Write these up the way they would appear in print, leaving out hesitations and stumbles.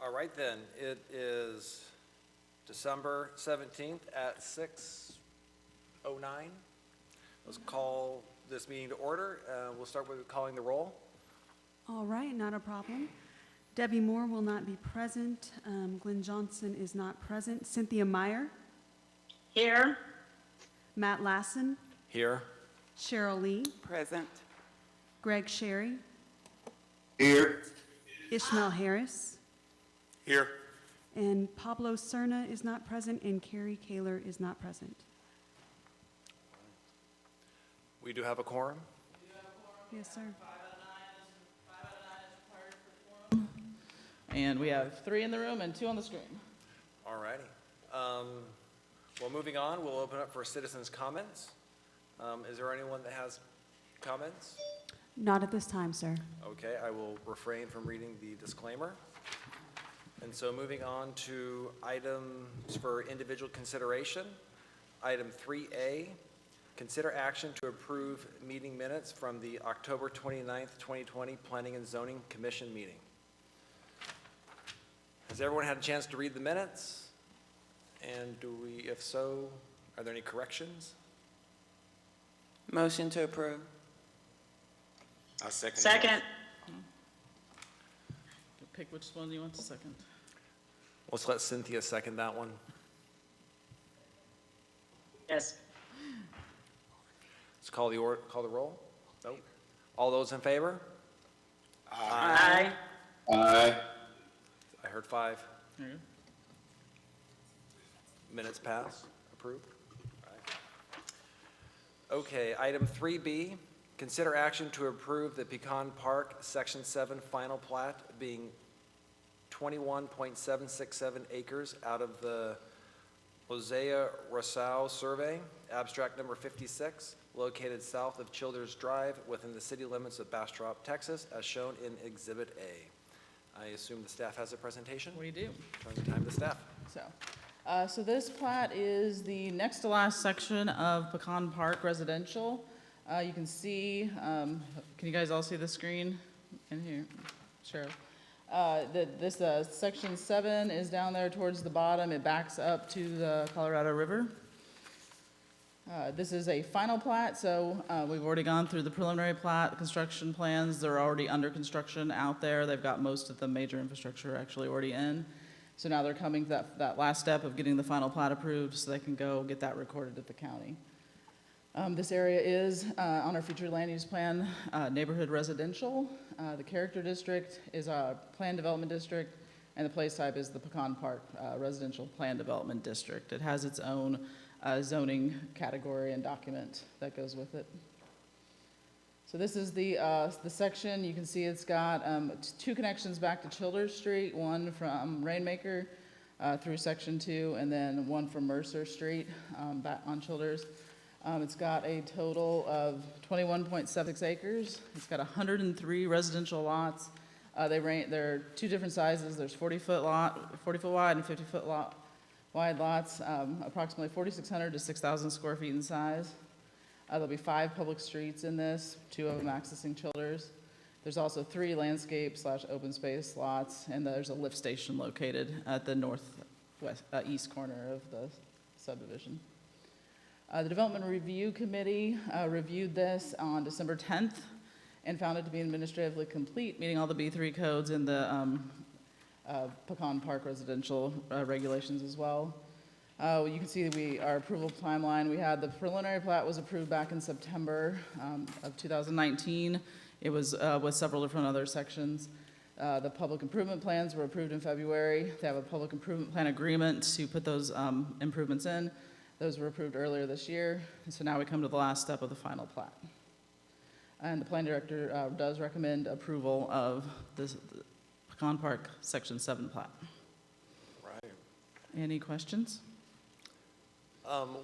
All right then, it is December 17th at 6:09. Let's call this meeting to order. We'll start with calling the roll. All right, not a problem. Debbie Moore will not be present. Glenn Johnson is not present. Cynthia Meyer. Here. Matt Lassen. Here. Cheryl Lee. Present. Greg Sherry. Here. Ishmael Harris. Here. And Pablo Serna is not present, and Carrie Kaler is not present. We do have a quorum. Yes, sir. And we have 3 in the room and 2 on the screen. All righty. Well, moving on, we'll open up for citizens' comments. Is there anyone that has comments? Not at this time, sir. Okay, I will refrain from reading the disclaimer. And so moving on to items for individual consideration. Item 3A, consider action to approve meeting minutes from the October 29th, 2020 Planning and Zoning Commission meeting. Has everyone had a chance to read the minutes? And do we, if so, are there any corrections? Motion to approve. I second. Second. Pick which one you want to second. Let's let Cynthia second that one. Yes. Let's call the roll. Nope. All those in favor? Aye. Aye. I heard 5. There you go. Minutes pass. Approved. All right. Okay, item 3B, consider action to approve the Pecan Park Section 7 final plat being 21.767 acres out of the Lozea Rosau survey, abstract number 56, located south of Childers Drive within the city limits of Bastrop, Texas, as shown in Exhibit A. I assume the staff has a presentation? We do. Turn the time to staff. So this plat is the next to last section of Pecan Park Residential. You can see, can you guys all see the screen in here? Sure. This section 7 is down there towards the bottom. It backs up to the Colorado River. This is a final plat, so we've already gone through the preliminary plat, the construction plans. They're already under construction out there. They've got most of the major infrastructure actually already in. So now they're coming to that last step of getting the final plat approved so they can go get that recorded at the county. This area is on our future land use plan, neighborhood residential. The character district is a planned development district, and the place type is the Pecan Park Residential Plan Development District. It has its own zoning category and document that goes with it. So this is the section. You can see it's got 2 connections back to Childers Street, one from Rainmaker through Section 2, and then one from Mercer Street back on Childers. It's got a total of 21.76 acres. It's got 103 residential lots. They're 2 different sizes. There's 40-foot wide and 50-foot wide lots, approximately 4,600 to 6,000 square feet in size. There'll be 5 public streets in this, 2 of them accessing Childers. There's also 3 landscape/open space lots, and there's a lift station located at the east corner of the subdivision. The Development Review Committee reviewed this on December 10th and found it to be administratively complete, meeting all the B3 codes and the Pecan Park residential regulations as well. You can see our approval timeline. We had the preliminary plat was approved back in September of 2019. It was with several different other sections. The public improvement plans were approved in February. They have a public improvement plan agreement to put those improvements in. Those were approved earlier this year. And so now we come to the last step of the final plat. And the plan director does recommend approval of the Pecan Park Section 7 plat. Right. Any questions?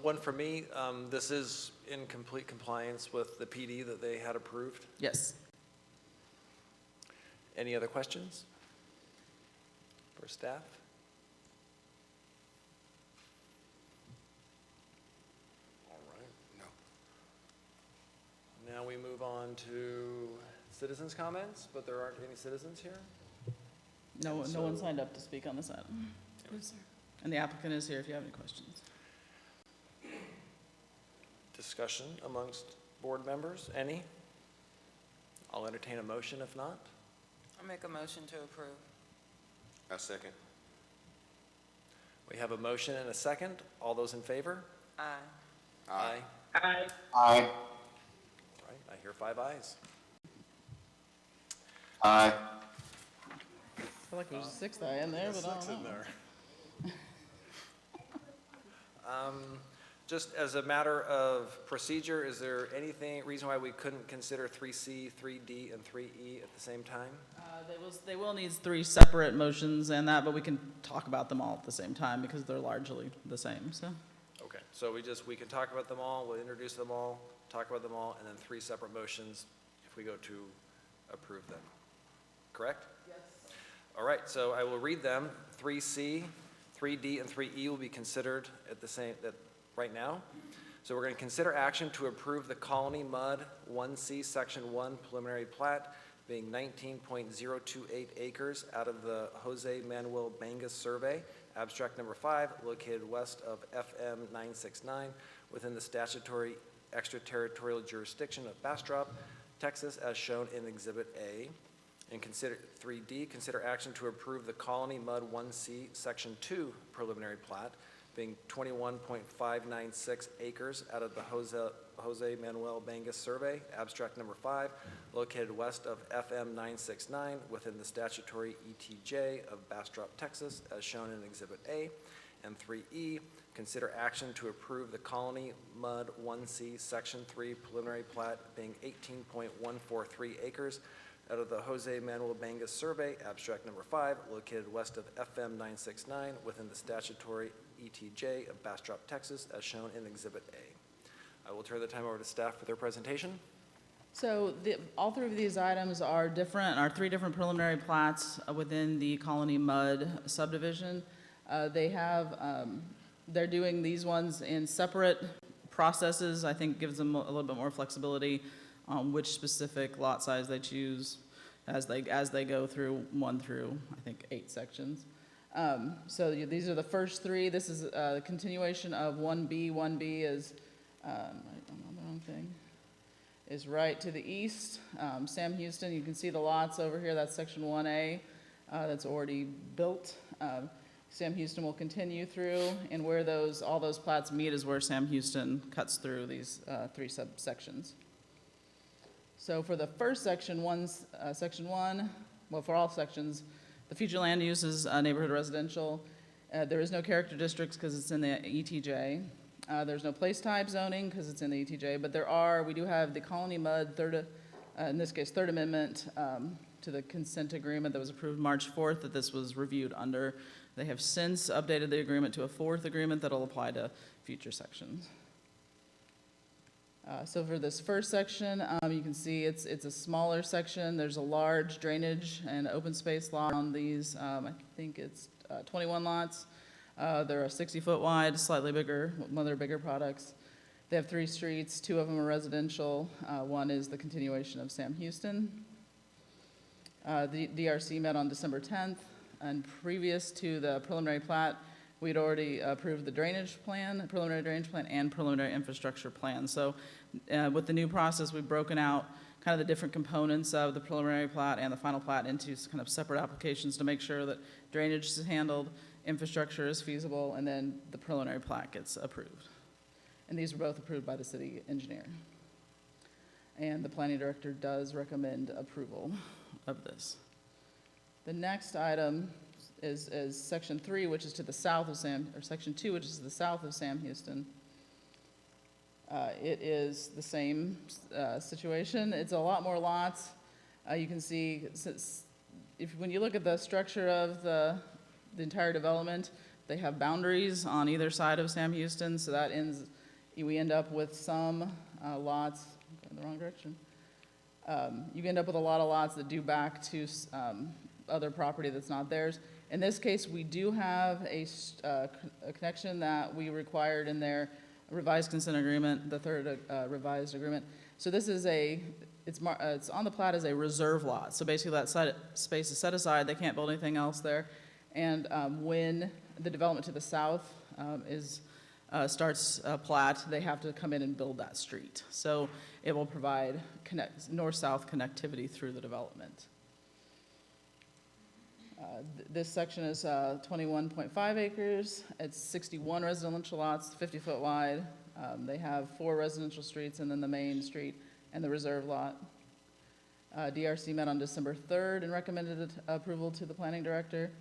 One for me, this is in complete compliance with the PD that they had approved. Yes. Any other questions for staff? All right. No. Now we move on to citizens' comments, but there aren't any citizens here. No, And no one so- signed up to speak on this item. And the applicant is here if you have any questions. Discussion amongst board members, any? I'll entertain a motion if not. I'll make a motion to approve. I second. We have a motion and a second. All those in favor? Aye. Aye. Aye. Aye. All right, I hear 5 ayes. Aye. I feel like there's a sixth eye in there, but I don't know. Just as a matter of procedure, is there anything, reason why we couldn't consider 3C, 3D, and 3E at the same time? They will need 3 separate motions and that, but we can talk about them all at the same time because they're largely the same, so. Okay, so we can talk about them all, we'll introduce them all, talk about them all, and then 3 separate motions if we go to approve them. Correct? Yes. All right, so I will read them. 3C, 3D, and 3E will be considered at the same, right now. So we're going to consider action to approve the Colony Mud 1C Section 1 preliminary plat being 19.028 acres out of the Jose Manuel Bangas survey, abstract number 5, located west of FM 969 within the statutory extraterritorial jurisdiction of Bastrop, Texas, as shown in Exhibit A. And consider 3D, consider action to approve the Colony Mud 1C Section 2 preliminary plat being 21.596 acres out of the Jose Manuel Bangas survey, abstract number 5, located west of FM 969 within the statutory ETJ of Bastrop, Texas, as shown in Exhibit A. And 3E, consider action to approve the Colony Mud 1C Section 3 preliminary plat being 18.143 acres out of the Jose Manuel Bangas survey, abstract number 5, located west of FM 969 within the statutory ETJ of Bastrop, Texas, as shown in Exhibit A. I will turn the time over to staff for their presentation. So all 3 of these items are 3 different preliminary plats within the Colony Mud subdivision. They're doing these ones in separate processes. I think gives them a little bit more flexibility on which specific lot size they choose as they go through 1 through, I think, 8 sections. These are the first 3. This is a continuation of 1B. 1B is, I'm on the wrong thing, is right to the east. Sam Houston, you can see the lots over here. That's section 1A that's already built. Sam Houston will continue through, and where all those plats meet is where Sam Houston cuts through these 3 subsections. So for the first section, section 1, well, for all sections, the future land use is neighborhood residential. There is no character districts because it's in the ETJ. There's no place type zoning because it's in the ETJ, but we do have the Colony Mud in this case, Third Amendment to the consent agreement that was approved March 4th that this was reviewed under. They have since updated the agreement to a 4th agreement that'll apply to future sections. So for this first section, you can see it's a smaller section. There's a large drainage and open space lot on these. I think it's 21 lots. They're 60-foot wide, slightly bigger, one of their bigger products. They have 3 streets. 2 of them are residential. 1 is the continuation of Sam Houston. The DRC met on December 10th, and previous to the preliminary plat, we'd already approved the drainage plan, preliminary drainage plan, and preliminary infrastructure plan. So with the new process, we've broken out kind of the different components of the preliminary plat and the final plat into kind of separate applications to make sure that drainage is handled, infrastructure is feasible, and then the preliminary plat gets approved. And these were both approved by the city engineer. And the planning director does recommend approval of this. The next item is section 3, which is to the south of section 2, which is to the south of Sam Houston. It is the same situation. It's a lot more lots. You can see, when you look at the structure of the entire development, they have boundaries on either side of Sam Houston, so we end up with some lots, going the wrong direction. You end up with a lot of lots that do back to other property that's not theirs. In this case, we do have a connection that we required in their revised consent agreement, the 3rd revised agreement. So this is it's on the plat as a reserve lot. So basically that space is set aside, they can't build anything else there. And when the development to the south starts plat, they have to come in and build that street. So it will provide north-south connectivity through the development. This section is 21.5 acres. It's 61 residential lots, 50-foot wide. They have 4 residential streets and then the main street and the reserve lot. DRC met on December 3rd and recommended approval to the planning director.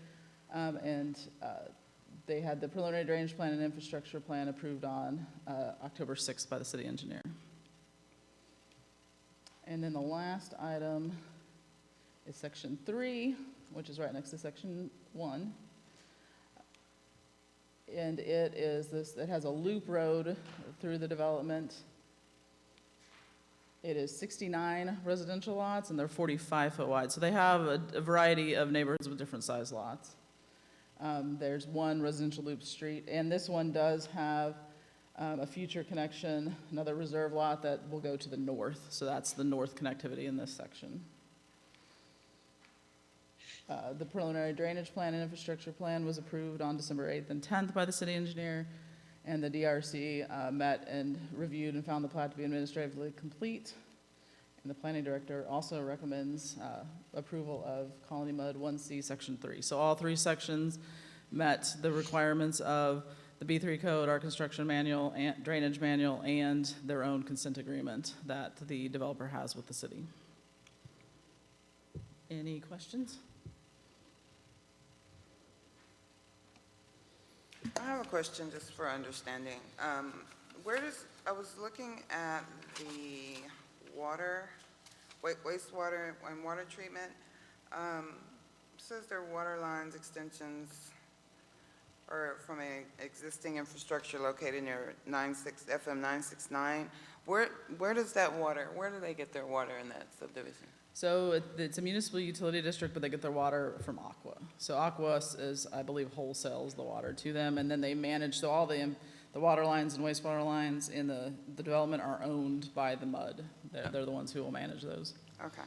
They had the preliminary drainage plan and infrastructure plan approved on October 6th by the city engineer. And then the last item is section 3, which is right next to section 1. And it has a loop road through the development. It is 69 residential lots and they're 45-foot wide. So they have a variety of neighborhoods with different size lots. There's one residential loop street, and this one does have a future connection, another reserve lot that will go to the north. So that's the north connectivity in this section. The preliminary drainage plan and infrastructure plan was approved on December 8th and 10th by the city engineer, and the DRC met and reviewed and found the plat to be administratively complete. And the planning director also recommends approval of Colony Mud 1C Section 3. So all 3 sections met the requirements of the B3 code, our construction manual, and drainage manual, and their own consent agreement that the developer has with the city. Any questions? I have a question just for understanding. I was looking at the wastewater and water treatment. Says there are water lines, extensions, or from an existing infrastructure located near FM 969. Where does that water, where do they get their water in that subdivision? So it's a municipal utility district, but they get their water from Aqua. So Aqua is, I believe, wholesales the water to them, and then they manage, so all the water lines and wastewater lines in the development are owned by the MUD. They're the ones who will manage those. Okay.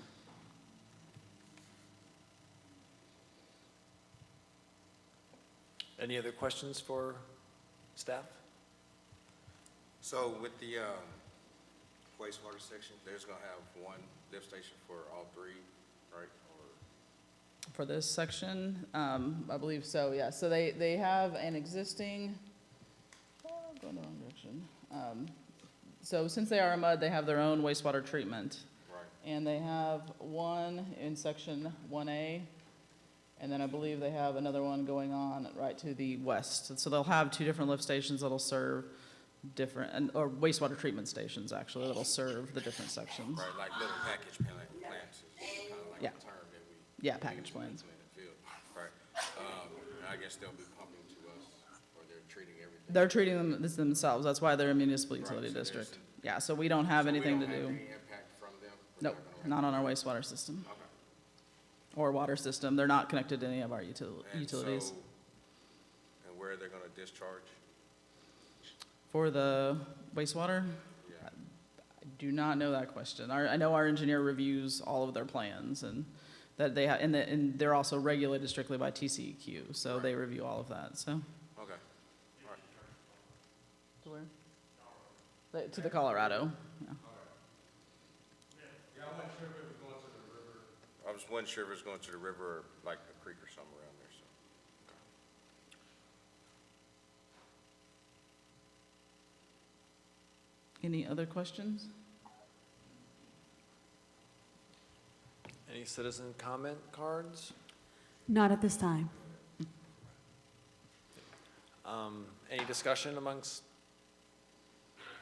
Any other questions for staff? So with the wastewater section, there's gonna have one lift station for all 3, right? Or For this section, I believe so, yeah. So they have an existing, going the wrong direction. So since they are a MUD, they have their own wastewater treatment. right? And they have one in section 1A, and then I believe they have another one going on right to the west. So they'll have 2 different lift stations that'll serve different, or wastewater treatment stations, actually, that'll serve the different sections. Right, like little package plants is kind of like Yeah. the term that we Yeah, package plants. in the field. Right. And I guess they'll be pumping to us, or they're treating everything. They're treating them as themselves. That's why they're a municipal utility so there's- district. Yeah, so we don't have anything to So we don't do. have any impact from them? We're Nope, not not on our wastewater system gonna- or water system. They're not connected to any of our Okay. utilities. And where they're gonna discharge? For the wastewater, Yeah. I do not know that question. I know our engineer reviews all of their plans and that they have, and they're also regulated strictly by TCEQ, so they review all of that, so. Okay. All right. To where? To the Colorado, yeah. I just wasn't sure if it was going to the river or like a creek or somewhere around there, so. Any other questions? Any citizen comment cards? Not at this time. Any discussion amongst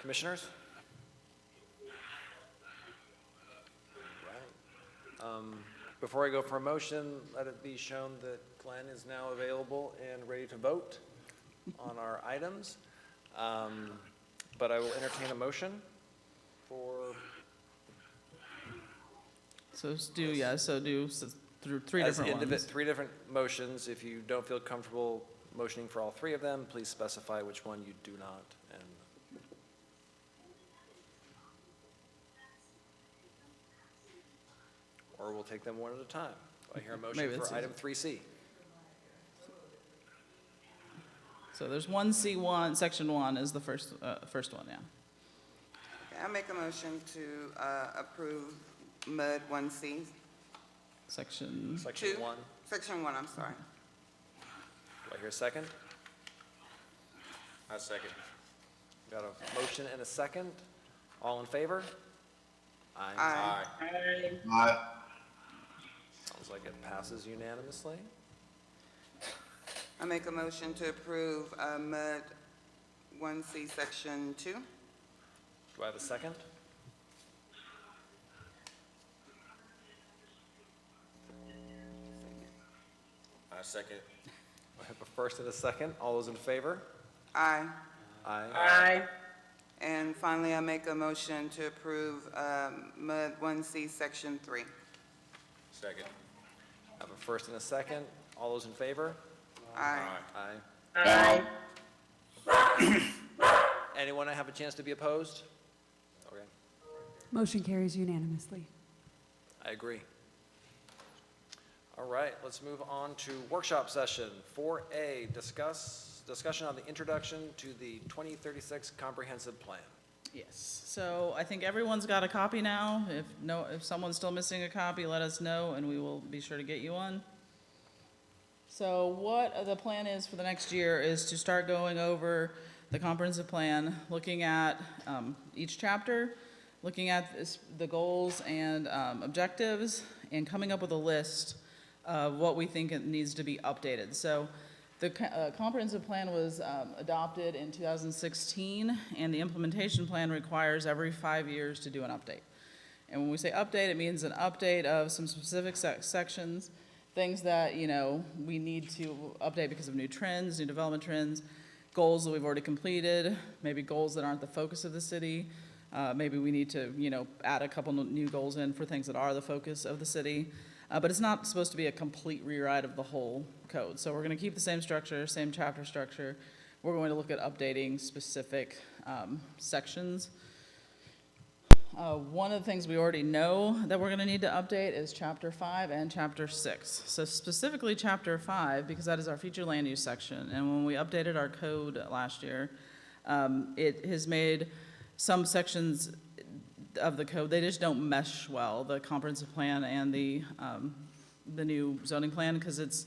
commissioners? Right. Before I go for a motion, let it be shown that Glenn is now available and ready to vote on our items. But I will entertain a motion for, So through 3 as different ones. 3 different motions. If you don't feel comfortable motioning for all 3 of them, please specify which one you do not. And or we'll take them one at a time. Do I hear a Maybe motion that's for item 3C? So there's 1C1, section 1 is the first one, yeah. Okay, I make a motion to approve MUD 1C. Section, Section Two. 1. Section 1, I'm sorry. Do I hear a second? I second. Got a motion and a second. All in favor? Aye. Aye. Aye. Sounds like it passes unanimously. I make a motion to approve MUD 1C, Section 2. Do I have a second? I second. I have a first and a second. All those in favor? Aye. Aye. Aye. And finally, I make a motion to approve MUD 1C, Section 3. Second. I have a first and a second. All those in favor? Aye. Aye. Aye. Anyone have a chance to be opposed? Okay, Motion carries unanimously. I agree. All right, let's move on to workshop session. 4A, discussion on the introduction to the 2036 comprehensive plan. yes. So I think everyone's got a copy now. If someone's still missing a copy, let us know and we will be sure to get you one. So what the plan is for the next year is to start going over the comprehensive plan, looking at each chapter, looking at the goals and objectives, and coming up with a list of what we think it needs to be updated. So the comprehensive plan was adopted in 2016, and the implementation plan requires every 5 years to do an update. And when we say update, it means an update of some specific sections, things that, we need to update because of new trends, new development trends, goals that we've already completed, maybe goals that aren't the focus of the city. Maybe we need to, add a couple new goals in for things that are the focus of the city. But it's not supposed to be a complete rewrite of the whole code. So we're going to keep the same structure, same chapter structure. We're going to look at updating specific sections. One of the things we already know that we're going to need to update is Chapter 5 and Chapter 6. So specifically Chapter 5, because that is our future land use section. And when we updated our code last year, it has made some sections of the code, they just don't mesh well, the comprehensive plan and the new zoning plan, because it's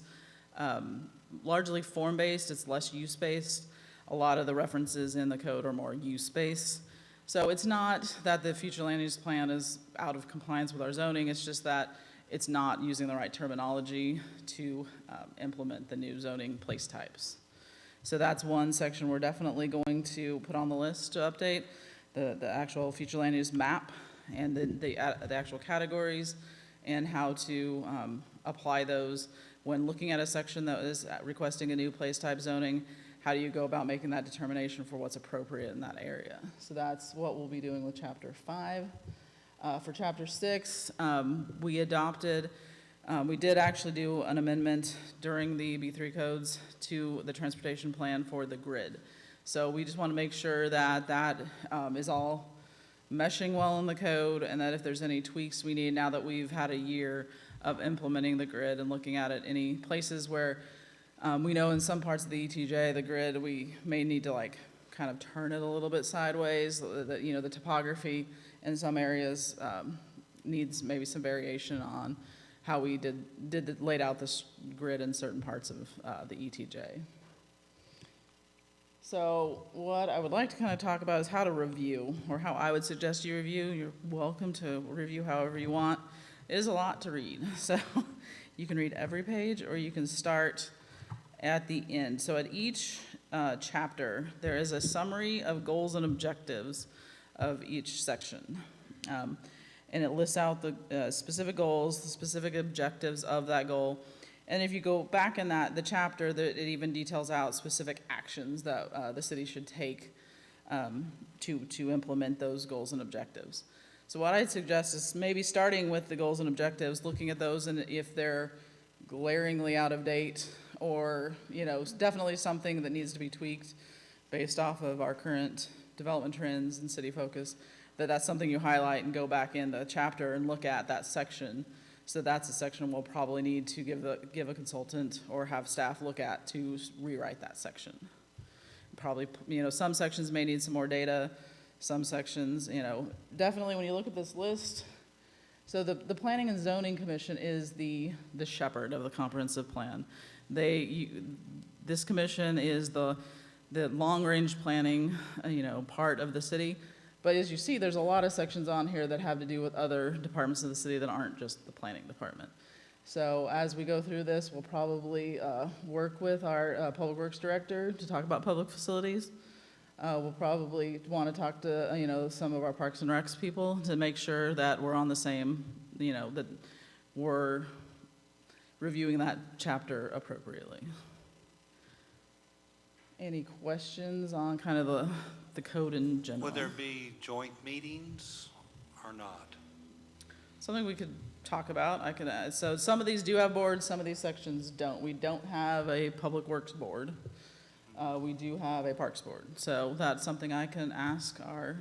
largely form-based, it's less use-based. A lot of the references in the code are more use-based. So it's not that the future land use plan is out of compliance with our zoning, it's just that it's not using the right terminology to implement the new zoning place types. So that's one section we're definitely going to put on the list to update, the actual future land use map and the actual categories and how to apply those when looking at a section that is requesting a new place type zoning. How do you go about making that determination for what's appropriate in that area? So that's what we'll be doing with Chapter 5. For Chapter 6, we did actually do an amendment during the B3 codes to the transportation plan for the grid. So we just want to make sure that that is all meshing well in the code, and that if there's any tweaks we need now that we've had a year of implementing the grid and looking at it, any places where we know in some parts of the ETJ, the grid, we may need to kind of turn it a little bit sideways. The topography in some areas needs maybe some variation on how we laid out this grid in certain parts of the ETJ. So what I would like to kind of talk about is how to review, or how I would suggest you review. You're welcome to review however you want. It is a lot to read, so you can read every page, or you can start at the end. So at each chapter, there is a summary of goals and objectives of each section. And it lists out the specific goals, the specific objectives of that goal. And if you go back in the chapter, it even details out specific actions that the city should take to implement those goals and objectives. So what I'd suggest is maybe starting with the goals and objectives, looking at those, and if they're glaringly out of date, or definitely something that needs to be tweaked based off of our current development trends and city focus, that's something you highlight and go back in the chapter and look at that section So that's a section we'll probably need to give a consultant or have staff look at to rewrite that section. Probably, some sections may need some more data, some sections, definitely when you look at this list, so the Planning and Zoning Commission is the shepherd of the comprehensive plan. This commission is the long-range planning, part of the city. But as you see, there's a lot of sections on here that have to do with other departments of the city that aren't just the planning department. So as we go through this, we'll probably work with our Public Works Director to talk about public facilities. We'll probably want to talk to, some of our Parks and Recs people to make sure that we're on the same, that we're reviewing that chapter appropriately. Any questions on kind of the code in general? Would there be joint meetings or not? Something we could talk about, I could add. So some of these do have boards, some of these sections don't. We don't have a Public Works Board. We do have a Parks Board. So that's something I can ask our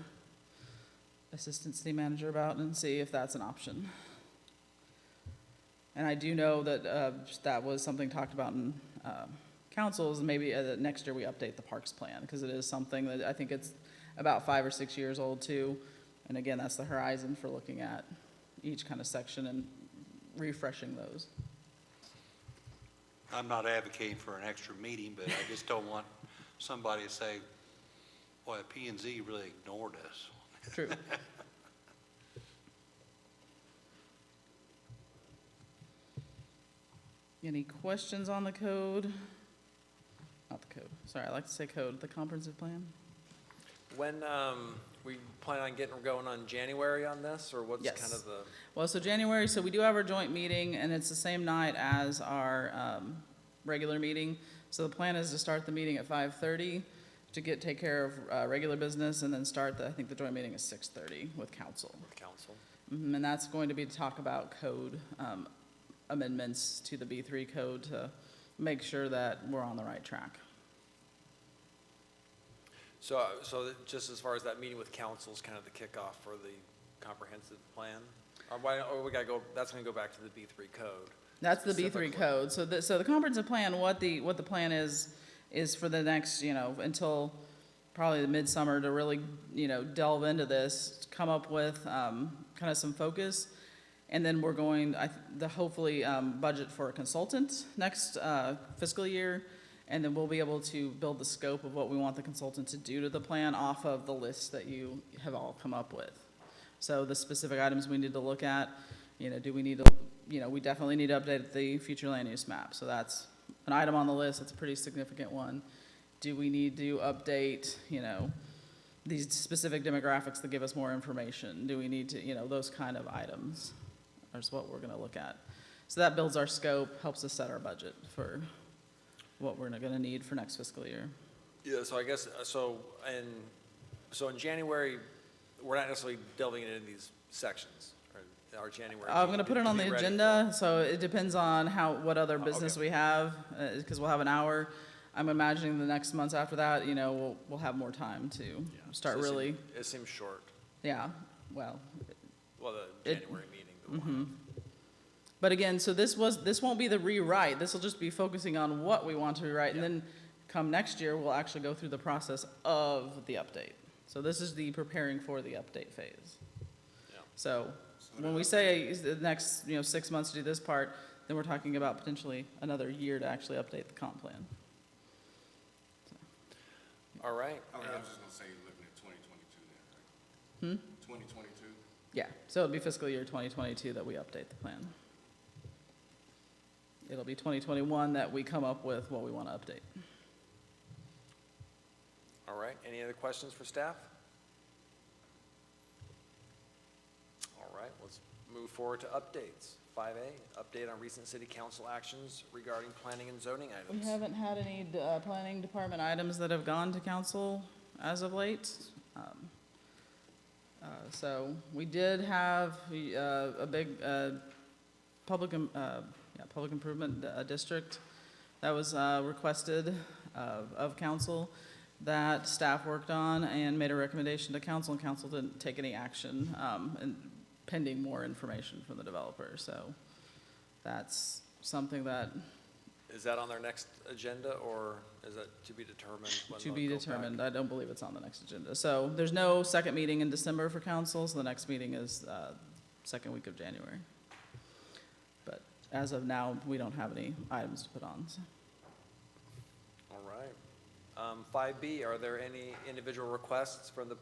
Assistant City Manager about and see if that's an option. And I do know that that was something talked about in councils, maybe next year we update the parks plan, because it is something that I think it's about 5 or 6 years old too. And again, that's the horizon for looking at each kind of section and refreshing those. I'm not advocating for an extra meeting, but I just don't want somebody to say, boy, P&Z really ignored us. True. Any questions on the code? Not the code, sorry, I like to say code, the comprehensive plan? When we plan on getting going on January on this, or what's Yes. kind of the? Well, so January, so we do have our joint meeting, and it's the same night as our regular meeting. So the plan is to start the meeting at 5:30 to take care of regular business, and then start I think the joint meeting is 6:30 with council. With council. And that's going to be to talk about code amendments to the B3 code to make sure that we're on the right track. So just as far as that meeting with council is kind of the kickoff for the comprehensive plan? Or we gotta go, that's gonna go back to the B3 code. That's the B3 Specifically. code. So the comprehensive plan, what the plan is for the next, until probably the midsummer to really, delve into this, to come up with kind of some focus. And then we're going, hopefully budget for a consultant next fiscal year. And then we'll be able to build the scope of what we want the consultant to do to the plan off of the list that you have all come up with. So the specific items we need to look at, do we need to, we definitely need to update the future land use map. So that's an item on the list. It's a pretty significant one. Do we need to update, these specific demographics that give us more information? Do we need to, those kind of items is what we're gonna look at. So that builds our scope, helps us set our budget for what we're gonna need for next fiscal year. Yeah, so I guess, so in January, we're not necessarily delving into these sections, or our January. I'm gonna put it on the Be ready agenda, so it depends on what other Oh, business okay. we have, because we'll have an hour. I'm imagining the next months after that, we'll have more time to start So really, It seems short. yeah, well. The It- January meeting. that we'll have. But again, so this won't be the rewrite, this will just be focusing on what we want to rewrite, and then come next year, we'll actually go through the process of the update. So this is the preparing for the update phase. Yeah. So when we say the next, 6 months to do this part, then we're talking about potentially another year to actually update the comp plan. All right. I was just gonna say, you're looking at 2022 then, right? 2022? Yeah, so it'll be fiscal year 2022 that we update the plan. It'll be 2021 that we come up with what we want to update. All right, any other questions for staff? All right, let's move forward to updates. 5A, update on recent city council actions regarding planning and zoning We items. haven't had any planning department items that have gone to council as of late. So we did have a big public improvement district that was requested of council that staff worked on and made a recommendation to council, and council didn't take any action and pending more information from the developer. So that's something that Is that on their next agenda, or is that to be determined? when to they'll be go back? determined. I don't believe it's on the next agenda. So there's no second meeting in December for council, so the next meeting is second week of January. But as of now, we don't have any items to put on. So. All right. 5B, are there any individual requests from the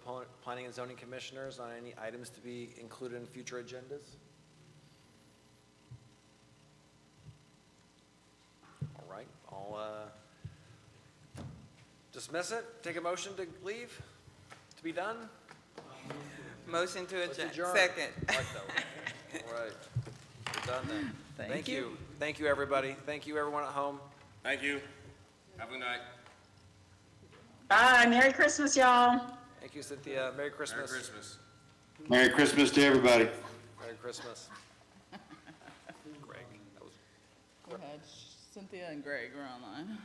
Planning and Zoning Commissioners on any items to be included in future agendas? All right, I'll dismiss it, take a motion to leave, to be done? Motion to Let's adjourn. adjourn. Second. I like that one. All right, we're done then. Thank you. Thank you, everybody. Thank you, everyone at home. Thank you. Have a good night. Bye. Merry Christmas, y'all. Thank you, Cynthia. Merry Christmas. Merry Christmas. Merry Christmas to everybody. Merry Christmas. Greg, that was Go ahead. Cynthia and Greg are online.